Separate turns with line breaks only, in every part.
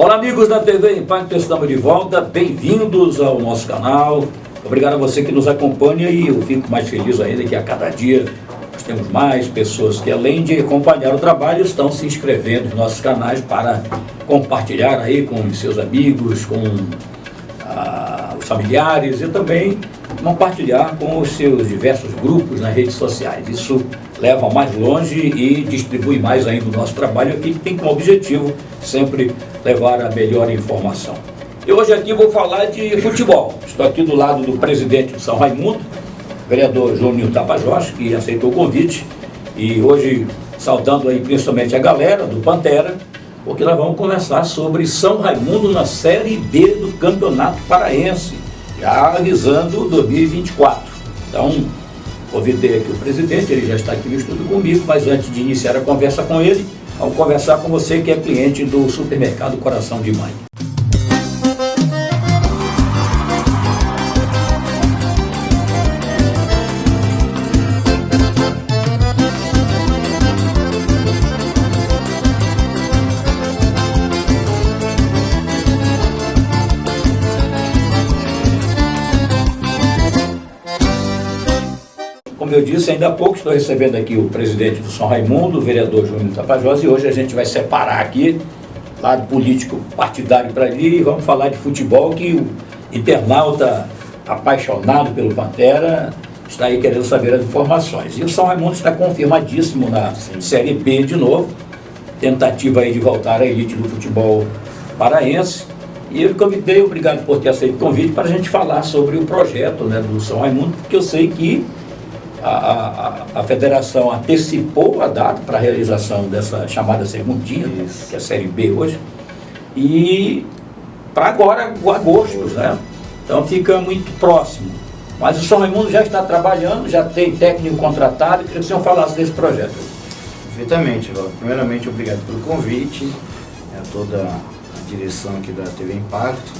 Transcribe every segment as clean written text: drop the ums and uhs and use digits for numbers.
Olá, amigos da TV Impacto, estamos de volta, bem-vindos ao nosso canal. Obrigado a você que nos acompanha e eu fico mais feliz ainda que a cada dia nós temos mais pessoas que, além de acompanhar o trabalho, estão se inscrevendo nos nossos canais para compartilhar aí com os seus amigos, com os familiares e também compartilhar com os seus diversos grupos nas redes sociais. Isso leva mais longe e distribui mais ainda o nosso trabalho aqui, que tem como objetivo sempre levar a melhor informação. E hoje aqui vou falar de futebol. Estou aqui do lado do presidente de São Raimundo, vereador Júnior Tapajós, que aceitou o convite, e hoje saudando aí principalmente a galera do Pantera, porque nós vamos conversar sobre São Raimundo na Série B do Campeonato Paraense, já avisando 2024. Então, convidei aqui o presidente, ele já está aqui no estúdio comigo, mas antes de iniciar a conversa com ele, vamos conversar com você que é cliente do supermercado Coração de Mãe. Como eu disse, ainda há pouco estou recebendo aqui o presidente do São Raimundo, o vereador Júnior Tapajós, e hoje a gente vai separar aqui, lado político partidário para ali, e vamos falar de futebol, que o internauta apaixonado pelo Pantera está aí querendo saber as informações. E o São Raimundo está confirmadíssimo na Série B de novo, tentativa aí de voltar à elite do futebol paraense. E eu convidei, obrigado por ter aceito o convite, para a gente falar sobre o projeto, né, do São Raimundo, porque eu sei que a federação antecipou a data para a realização dessa chamada segundinha, que é a Série B hoje, e para agora, o agosto, né? Então fica muito próximo. Mas o São Raimundo já está trabalhando, já tem técnico contratado, e queria que o senhor falasse desse projeto.
Perfeitamente, Valdo. Primeiramente, obrigado pelo convite, a toda a direção aqui da TV Impacto,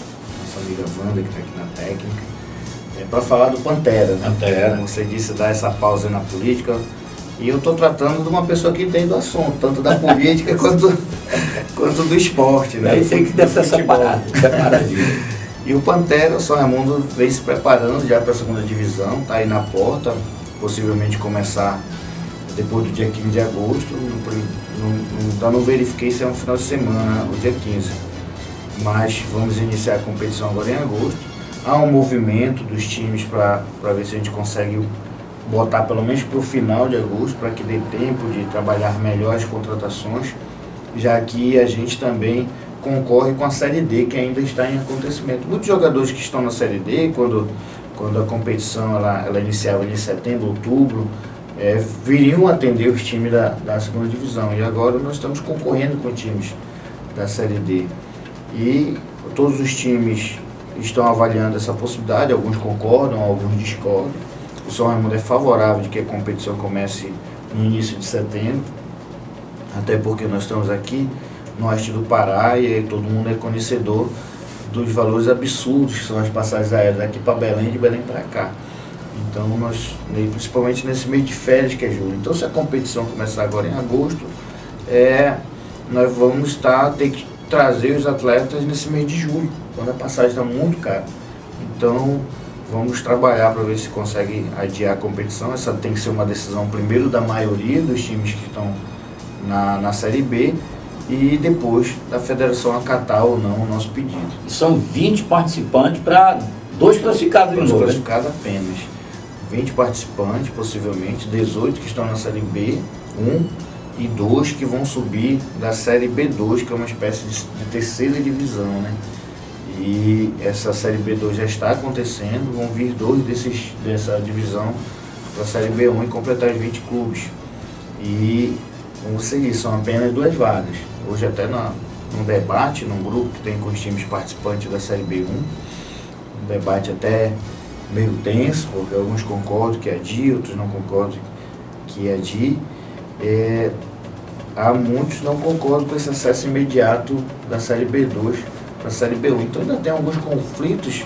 nossa amiga Wanda, que está aqui na técnica. Para falar do Pantera, né? Pantera. Como você disse, dar essa pausa na política. E eu estou tratando de uma pessoa que entende do assunto, tanto da política quanto do esporte, né?
Aí tem que ter essa separadinha.
E o Pantera, o São Raimundo, vem se preparando já para a segunda divisão, está aí na porta, possivelmente começar depois do dia 15 de agosto. Ainda não verifiquei se é um final de semana, o dia 15. Mas vamos iniciar a competição agora em agosto. Há um movimento dos times para ver se a gente consegue botar pelo menos para o final de agosto, para que dê tempo de trabalhar melhor as contratações, já que a gente também concorre com a Série D, que ainda está em acontecimento. Muitos jogadores que estão na Série D, quando a competição ela iniciava em setembro, outubro, viriam atender os times da segunda divisão, e agora nós estamos concorrendo com times da Série D. E todos os times estão avaliando essa possibilidade, alguns concordam, alguns discordam. O São Raimundo é favorável de que a competição comece no início de setembro, até porque nós estamos aqui no oeste do Pará e todo mundo é conhecedor dos valores absurdos que são as passagens aéreas daqui para Belém e de Belém para cá. Então nós, principalmente nesse mês de férias que é julho, então se a competição começar agora em agosto, nós vamos ter que trazer os atletas nesse mês de julho, quando a passagem está muito cara. Então vamos trabalhar para ver se consegue adiar a competição. Essa tem que ser uma decisão primeiro da maioria dos times que estão na Série B e depois da federação acatar ou não o nosso pedido.
São 20 participantes para 2 classificados de novo.
2 classificados apenas. 20 participantes, possivelmente, 18 que estão na Série B, 1 e 2 que vão subir da Série B2, que é uma espécie de terceira divisão, né? E essa Série B2 já está acontecendo, vão vir 2 dessa divisão para a Série B1 e completar os 20 clubes. E, como você disse, são apenas 2 vagas. Hoje até num debate, num grupo que tem com os times participantes da Série B1, um debate até meio tenso, porque alguns concordam que é DI, outros não concordam que é DI. Há muitos que não concordam com esse acesso imediato da Série B2 para a Série B1. Então ainda tem alguns conflitos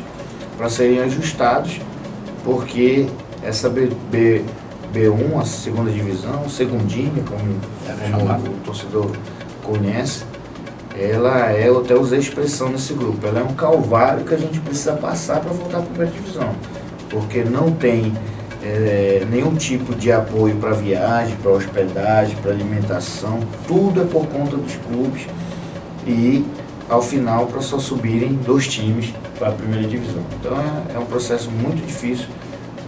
para serem ajustados, porque essa B1, a segunda divisão, segundinha, como o torcedor conhece, ela é, eu até usei a expressão nesse grupo, ela é um calvário que a gente precisa passar para voltar para a primeira divisão, porque não tem nenhum tipo de apoio para viagem, para hospedagem, para alimentação, tudo é por conta dos clubes e ao final para só subirem 2 times para a primeira divisão. Então é um processo muito difícil,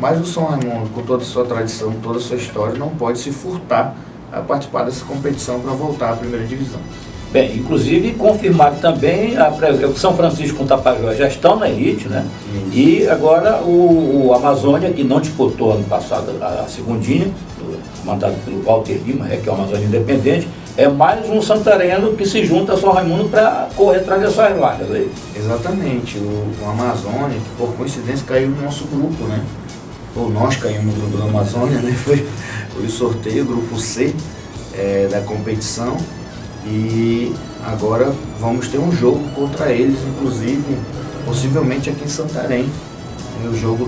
mas o São Raimundo, com toda a sua tradição, toda a sua história, não pode se furtar a participar dessa competição para voltar à primeira divisão.
Bem, inclusive confirmado também o São Francisco com o Tapajós já estão na elite, né? E agora o Amazônia, que não disputou ano passado a segundinha, mandado pelo Walter Lima, que é o Amazônia Independente, é mais um santareno que se junta a São Raimundo para correr atrás dessas vagas aí.
Exatamente, o Amazônia, que por coincidência caiu no nosso grupo, né? Ou nós caímos no grupo do Amazônia, né? Foi o sorteio, grupo C da competição. E agora vamos ter um jogo contra eles, inclusive, possivelmente aqui em Santarém. E o jogo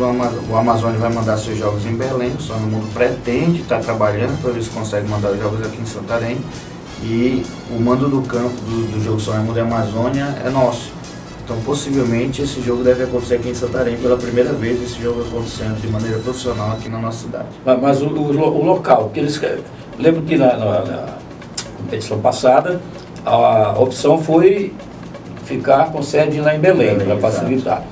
o Amazônia vai mandar seus jogos em Belém, o São Raimundo pretende estar trabalhando para ver se consegue mandar os jogos aqui em Santarém. E o mando do campo do jogo São Raimundo e Amazônia é nosso. Então possivelmente esse jogo deve acontecer aqui em Santarém pela primeira vez, esse jogo acontecendo de maneira profissional aqui na nossa cidade.
Mas o local, que eles lembro que na competição passada, a opção foi ficar com sede lá em Belém para facilitar.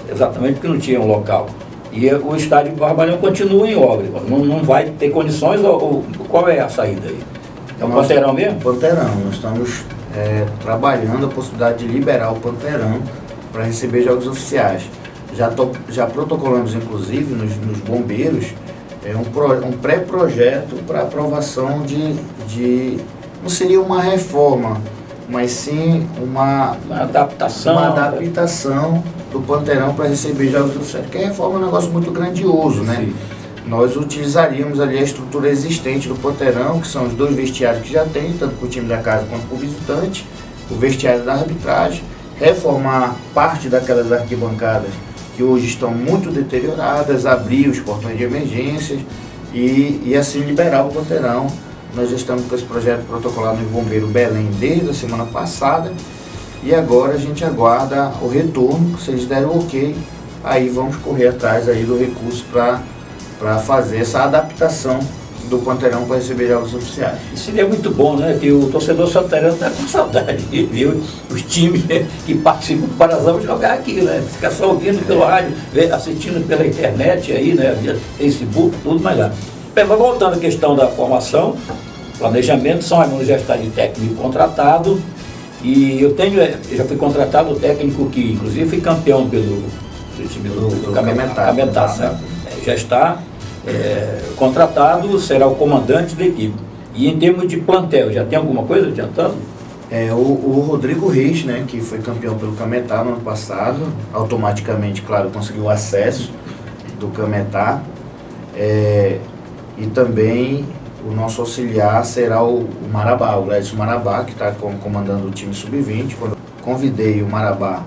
Exatamente porque não tinha um local. E o estádio Barbalhão continua em obra, não vai ter condições, ou qual é a saída aí? É um Panteirão mesmo?
Panteirão, nós estamos trabalhando a possibilidade de liberar o Panteirão para receber jogos oficiais. Já protocolamos, inclusive, nos bombeiros, um pré-projeto para aprovação de não seria uma reforma, mas sim uma adaptação do Panteirão para receber jogos oficiais. Porque a reforma é um negócio muito grandioso, né? Sim. Nós utilizaríamos ali a estrutura existente do Panteirão, que são os 2 vestiários que já tem, tanto para o time da casa quanto para o visitante, o vestiário da arbitragem, reformar parte daquelas arquibancadas que hoje estão muito deterioradas, abrir os portões de emergências e assim liberar o Panteirão. Nós já estamos com esse projeto protocolado no Bombeiro Belém desde a semana passada e agora a gente aguarda o retorno. Se eles deram ok, aí vamos correr atrás aí do recurso para fazer essa adaptação do Panteirão para receber jogos oficiais.
Isso seria muito bom, né? Que o torcedor santareno está com saudade de ver os times que participam do Parazão jogar aqui, né? Ficar só ouvindo pelo rádio, assistindo pela internet aí, né? Via Facebook, tudo mais lá. Bem, mas voltando à questão da formação, planejamento, São Raimundo já está de técnico contratado e eu já fui contratado o técnico que inclusive fui campeão pelo time do Cametá, já está contratado, será o comandante da equipe. E em termos de plantel, já tem alguma coisa adiantando?
O Rodrigo Reis, né, que foi campeão pelo Cametá no ano passado, automaticamente, claro, conseguiu acesso do Cametá. E também o nosso auxiliar será o Marabá, o Gladys Marabá, que está comandando o time sub-20. Quando eu convidei o Marabá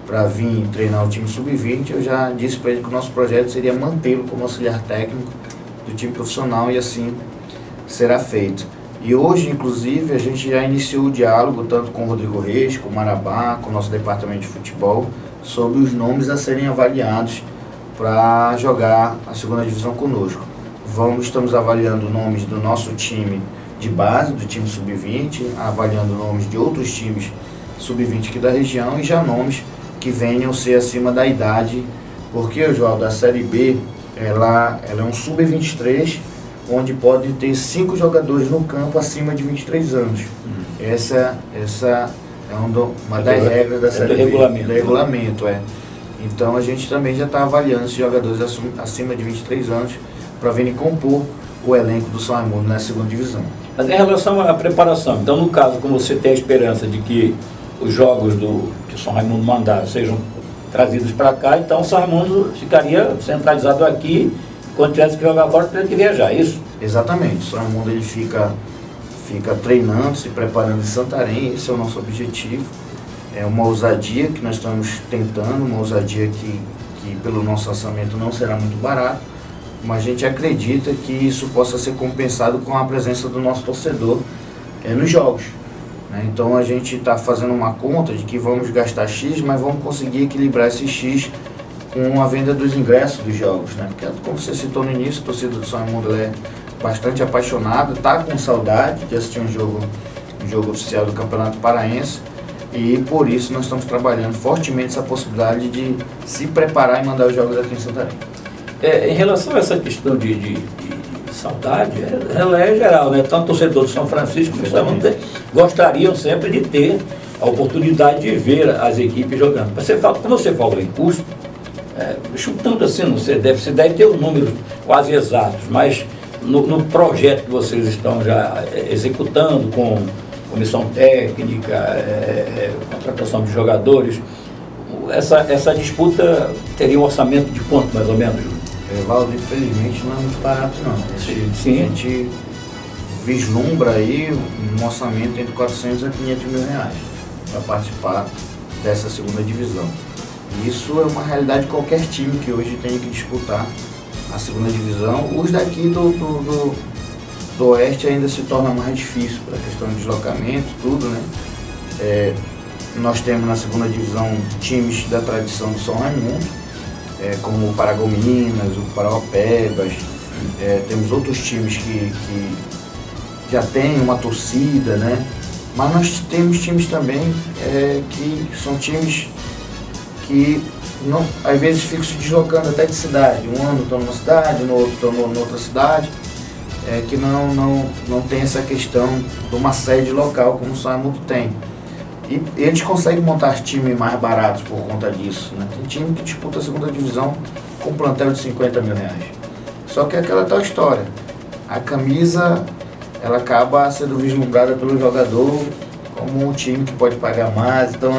para vir treinar o time sub-20, eu já disse para ele que o nosso projeto seria mantê-lo como auxiliar técnico do time profissional e assim será feito. E hoje, inclusive, a gente já iniciou o diálogo tanto com o Rodrigo Reis, com o Marabá, com o nosso departamento de futebol, sobre os nomes a serem avaliados para jogar a segunda divisão conosco. Estamos avaliando nomes do nosso time de base, do time sub-20, avaliando nomes de outros times sub-20 aqui da região e já nomes que venham ser acima da idade, porque, João, da Série B, ela é um sub-23, onde pode ter 5 jogadores no campo acima de 23 anos. Essa é uma das regras da Série B, do regulamento. Então a gente também já está avaliando esses jogadores acima de 23 anos para virem compor o elenco do São Raimundo na segunda divisão.
Mas em relação à preparação, então no caso, como você tem a esperança de que os jogos que o São Raimundo mandar sejam trazidos para cá, então o São Raimundo ficaria centralizado aqui, quando tivesse que jogar fora, teria que viajar, é isso?
Exatamente, o São Raimundo ele fica treinando, se preparando em Santarém, esse é o nosso objetivo. É uma ousadia que nós estamos tentando, uma ousadia que pelo nosso orçamento não será muito barato, mas a gente acredita que isso possa ser compensado com a presença do nosso torcedor nos jogos. né? Então a gente está fazendo uma conta de que vamos gastar X, mas vamos conseguir equilibrar esse X com a venda dos ingressos dos jogos, né? Porque, como você citou no início, a torcida do São Raimundo é bastante apaixonada, está com saudade de assistir um jogo oficial do Campeonato Paraense, e por isso nós estamos trabalhando fortemente essa possibilidade de se preparar e mandar os jogos aqui em Santarém.
Em relação a essa questão de saudade, ela é geral, né? Tanto o torcedor do São Francisco gostariam sempre de ter a oportunidade de ver as equipes jogando. Como você falou em custo, chutando assim, você deve ter os números quase exatos, mas no projeto que vocês estão já executando com comissão técnica, contratação de jogadores, essa disputa teria um orçamento de quanto, mais ou menos, Júlio?
Valdo, infelizmente não é muito barato não.
Sim.
A gente vislumbra aí um orçamento entre 400 a 500 mil reais para participar dessa segunda divisão. Isso é uma realidade de qualquer time que hoje tem que disputar a segunda divisão. Os daqui do Oeste ainda se torna mais difícil pela questão de deslocamento, tudo, né? Nós temos na segunda divisão times da tradição do São Raimundo, como o Paragominas, o Paraopebas, temos outros times que já têm uma torcida, né? Mas nós temos times também que são times que não, às vezes ficam se deslocando até de cidade. Um ano estão numa cidade, no outro estão noutra cidade, que não tem essa questão de uma sede local como o São Raimundo tem. E eles conseguem montar times mais baratos por conta disso, né? Tem time que disputa a segunda divisão com um plantel de 50 mil reais. Só que é aquela tal história. A camisa, ela acaba sendo vislumbrada pelo jogador como um time que pode pagar mais. Então,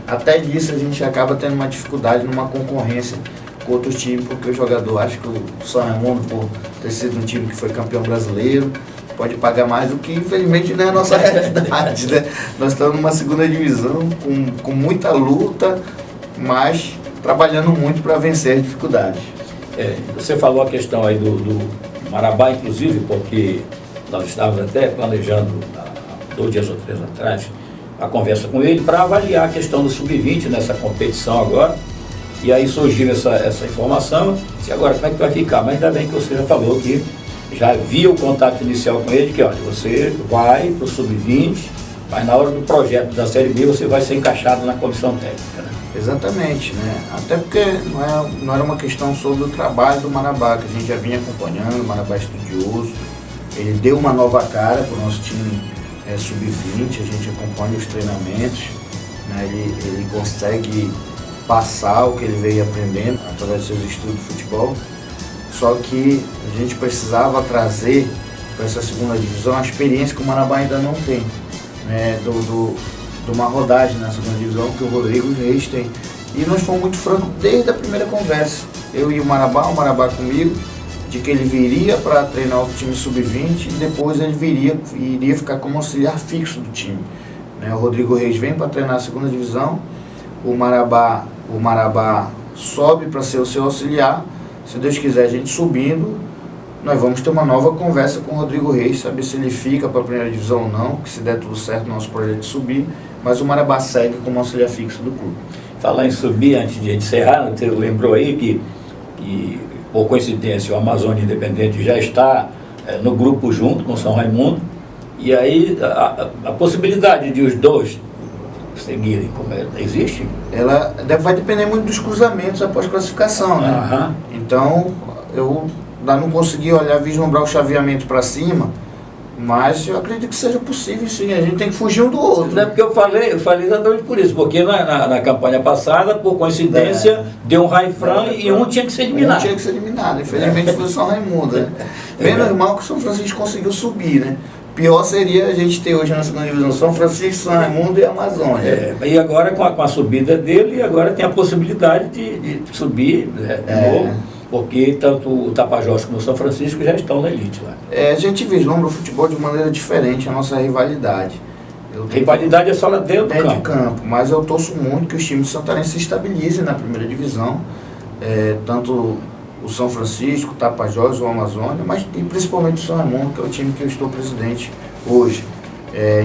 até disso a gente acaba tendo uma dificuldade numa concorrência com outros times, porque o jogador acha que o São Raimundo, por ter sido um time que foi campeão brasileiro, pode pagar mais, o que infelizmente não é a nossa realidade, né? Nós estamos numa segunda divisão com muita luta, mas trabalhando muito para vencer as dificuldades.
Você falou a questão aí do Marabá, inclusive, porque nós estávamos até planejando, há 2 dias ou 3 atrás, a conversa com ele para avaliar a questão do Sub-20 nessa competição agora. E aí surgiu essa informação, e agora como é que vai ficar? Mas ainda bem que você já falou que já havia o contato inicial com ele, que olha, você vai para o Sub-20, mas na hora do projeto da Série B você vai ser encaixado na comissão técnica, né?
Exatamente, né? Até porque não era uma questão sobre o trabalho do Marabá, que a gente já vinha acompanhando, o Marabá é estudioso, ele deu uma nova cara para o nosso time Sub-20, a gente acompanha os treinamentos, né? Ele consegue passar o que ele veio aprendendo através dos seus estudos de futebol. Só que a gente precisava trazer para essa segunda divisão a experiência que o Marabá ainda não tem, né? De uma rodagem na segunda divisão que o Rodrigo Reis tem. E nós fomos muito francos desde a primeira conversa, eu e o Marabá comigo, de que ele viria para treinar o time Sub-20 e depois ele iria ficar como auxiliar fixo do time, né? O Rodrigo Reis vem para treinar a segunda divisão, o Marabá sobe para ser o seu auxiliar. Se Deus quiser, a gente subindo, nós vamos ter uma nova conversa com o Rodrigo Reis, saber se ele fica para a primeira divisão ou não, que se der tudo certo, nosso projeto de subir, mas o Marabá segue como auxiliar fixo do clube.
Falar em subir, antes de encerrar, você lembrou aí que por coincidência, o Amazônia Independente já está no grupo junto com o São Raimundo, e aí a possibilidade de os dois seguirem, existe?
Ela vai depender muito dos cruzamentos após classificação, né?
Uhum.
Então, eu ainda não consegui vislumbrar o chaveamento para cima, mas eu acredito que seja possível, sim. A gente tem que fugir um do outro.
Não é porque eu falei exatamente por isso, porque na campanha passada, por coincidência, deu um Raifran e um tinha que ser eliminado.
Um tinha que ser eliminado, infelizmente foi o São Raimundo, né? Menos mal que o São Francisco conseguiu subir, né? Pior seria a gente ter hoje na segunda divisão São Francisco, São Raimundo e Amazônia.
E agora com a subida dele, agora tem a possibilidade de subir de novo, porque tanto o Tapajós como o São Francisco já estão na elite lá.
A gente vislumbra o futebol de maneira diferente, a nossa rivalidade.
Rivalidade é só lá dentro
de campo, mas eu torço muito que os times de Santarém se estabilizem na primeira divisão, tanto o São Francisco, o Tapajós, o Amazônia, mas e principalmente o São Raimundo, que é o time que eu estou presidente hoje.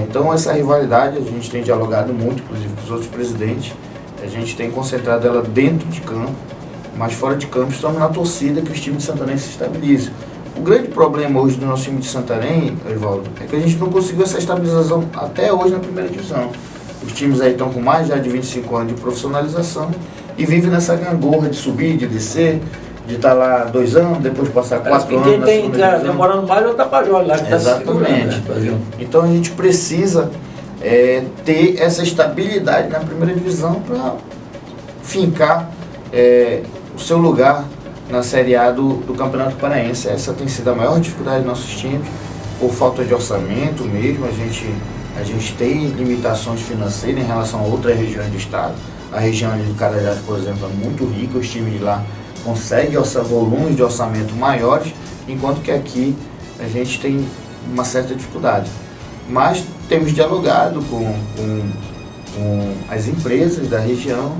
Então essa rivalidade a gente tem dialogado muito, inclusive com os outros presidentes, a gente tem concentrado ela dentro de campo, mas fora de campo estamos na torcida que os times de Santarém se estabilizem. O grande problema hoje do nosso time de Santarém, Erivaldo, é que a gente não conseguiu essa estabilização até hoje na primeira divisão. Os times aí estão com mais já de 25 anos de profissionalização e vivem nessa gangorra de subir, de descer, de estar lá 2 anos, depois passar 4 anos.
Quem está demorando mais é o Tapajós lá que está se segurando, né?
Então a gente precisa ter essa estabilidade na primeira divisão para fincar o seu lugar na Série A do Campeonato Paraense. Essa tem sido a maior dificuldade dos nossos times, por falta de orçamento mesmo. A gente tem limitações financeiras em relação a outras regiões do estado. A região ali do Carajás, por exemplo, é muito rica, os times de lá conseguem volumes de orçamento maiores, enquanto que aqui a gente tem uma certa dificuldade. Mas temos dialogado com as empresas da região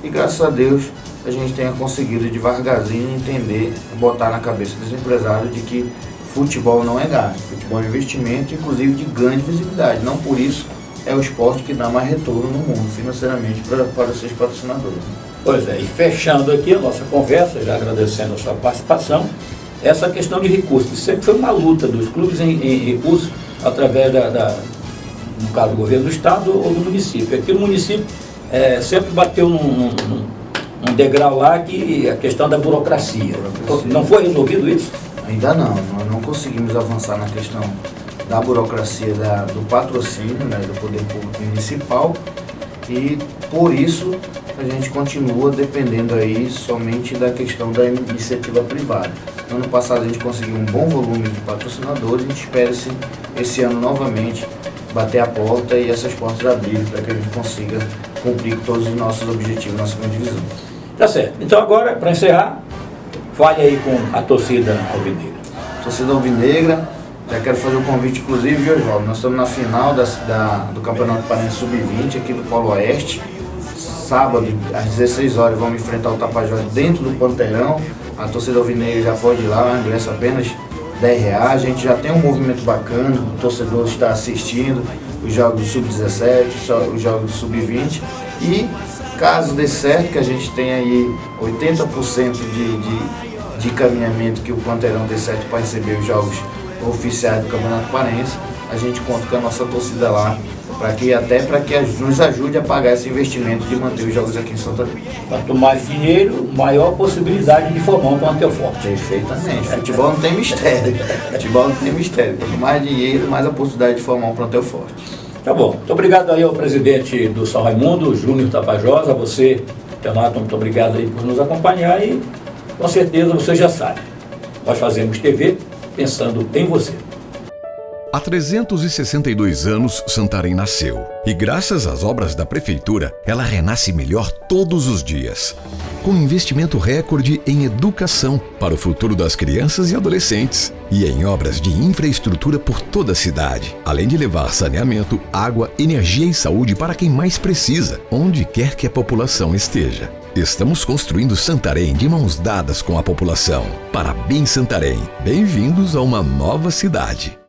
e, graças a Deus, a gente tenha conseguido devagarzinho entender, botar na cabeça dos empresários de que futebol não é gasto, futebol é investimento, inclusive de grande visibilidade. Não por isso é o esporte que dá mais retorno no mundo financeiramente para os seus patrocinadores.
Pois é, e fechando aqui a nossa conversa, já agradecendo a sua participação, essa questão de recursos, sempre foi uma luta dos clubes em recursos através no caso do governo do estado ou do município. Aqui no município sempre bateu num degrau lá que a questão da burocracia. Não foi resolvido isso?
Ainda não, nós não conseguimos avançar na questão da burocracia do patrocínio, né, do poder público municipal, e por isso a gente continua dependendo aí somente da questão da iniciativa privada. No ano passado a gente conseguiu um bom volume de patrocinadores, a gente espera esse ano novamente bater a porta e essas portas abrirem para que a gente consiga cumprir todos os nossos objetivos na segunda divisão.
Tá certo. Então agora, para encerrar, fale aí com a torcida alvinegra.
Torcida alvinegra, já quero fazer um convite, inclusive, Oswaldo. Nós estamos na final do Campeonato Paraense Sub-20 aqui do Polo Oeste. Sábado, às 16 horas, vamos enfrentar o Tapajós dentro do Panteirão. A torcida alvinegra já pode ir lá, o ingresso apenas R$10. A gente já tem um movimento bacana, o torcedor está assistindo os jogos do Sub-17, os jogos do Sub-20. E caso dê certo, que a gente tem aí 80% de encaminhamento que o Panteirão dê certo para receber os jogos oficiais do Campeonato Paraense, a gente conta com a nossa torcida lá, para que nos ajude a pagar esse investimento de manter os jogos aqui em Santarém.
Quanto mais dinheiro, maior possibilidade de formar um plantel forte.
Perfeitamente. Futebol não tem mistério. Futebol não tem mistério. Quanto mais dinheiro, mais a possibilidade de formar um plantel forte.
Tá bom. Muito obrigado aí ao presidente do São Raimundo, Júnior Tapajós, a você, Renato, muito obrigado aí por nos acompanhar e com certeza você já sabe. Nós fazemos TV pensando em você.
Há 362 anos, Santarém nasceu. E graças às obras da Prefeitura, ela renasce melhor todos os dias. Com investimento recorde em educação para o futuro das crianças e adolescentes. E em obras de infraestrutura por toda a cidade. Além de levar saneamento, água, energia e saúde para quem mais precisa, onde quer que a população esteja. Estamos construindo Santarém de mãos dadas com a população. Parabéns, Santarém! Bem-vindos a uma nova cidade.